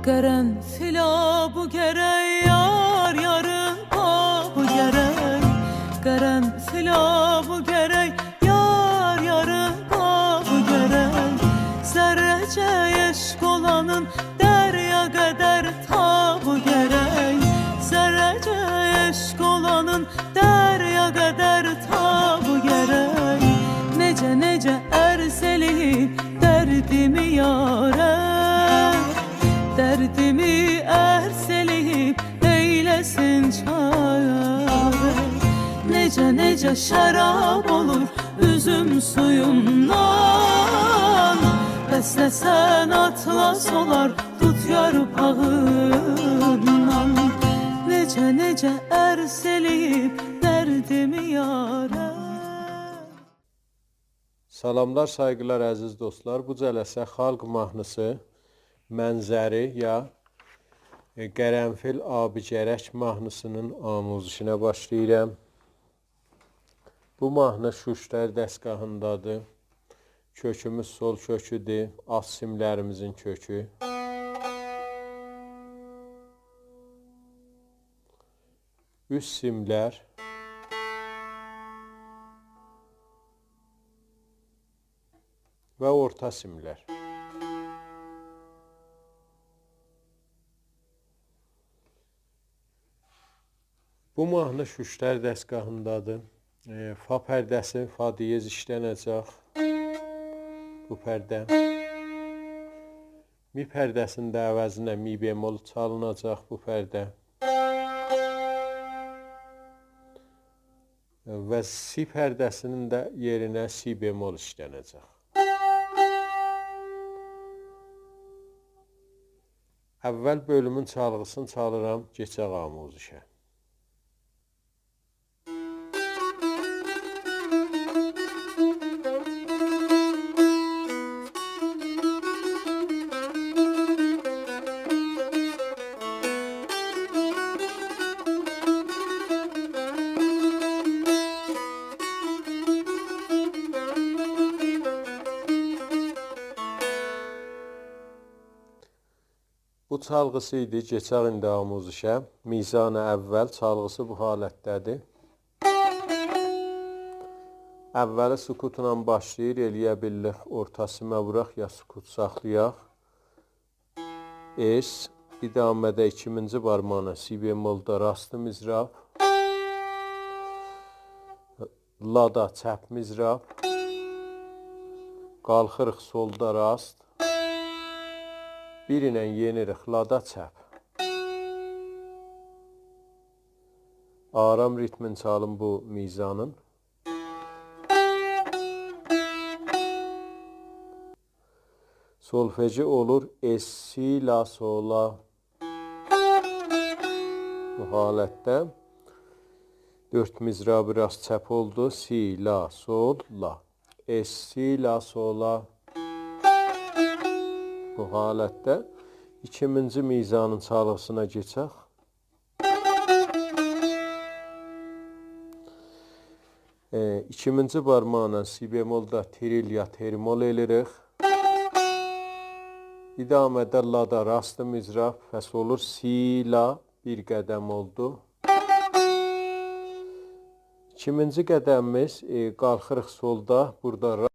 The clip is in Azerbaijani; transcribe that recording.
Qərənfila bu gərək yar yarın bu gərək Qərənfila bu gərək yar yarın bu gərək Zərrəcə eşq olanın dərya qədər ta bu gərək Zərrəcə eşq olanın dərya qədər ta bu gərək Necə ərz eləyib dərdimi yarə Dərdimi ərz eləyib eyləsin çarə Necə şərab olur üzüm suyundan Bəsləsən atlas olar tut yarpağından Necə ərz eləyib dərdimi yarə Salamlar, saygılar əziz dostlar. Bu cələsə xalq mahnısı Mənzəri ya Qərənfil Abigərək mahnısının amuzişinə başlayıram. Bu mahnı Şuştər dəstgahındadır. Kökümüz sol köküdür, az simlərimizin kökü. Üst simlər və orta simlər. Bu mahnı Şuştər dəstgahındadır. Fa pərdəsi, fa diyez işlənəcək. Bu pərdə. Mi pərdəsində əvəzinə mi bemol çalınacaq bu pərdə. Və si pərdəsinin də yerinə si bemol işlənəcək. Əvvəl bölümün çalğısını çalıram, keçək amuzişə. Bu çalğısı idi, keçək indi amuzişə. Mizanı əvvəl, çalğısı bu halətdədir. Əvvəli sukutla başlayır, eləyə billik orta simə vuraq ya sukut saxlayaq. Es, idamədə ikinci barmağına si bemolda rastı mizrab. Lada çəp mizrab. Qalxırıq solda rast. Bir ilə yenirik lada çəp. Aram ritmin çalın bu mizanın. Solfeci olur es, si, la, sola. Bu halətdə 4 mizrabı rast çəp oldu. Si, la, sol, la. Es, si, la, sola. Bu halətdə ikinci mizanın çalğısına keçək. İkinci barmaqla si bemolda tril ya termol eləyirik. İdamədə lada rastı mizrab fəs olur. Si, la bir qədəm oldu. İkinci qədəmimiz qalxırıq solda. Burada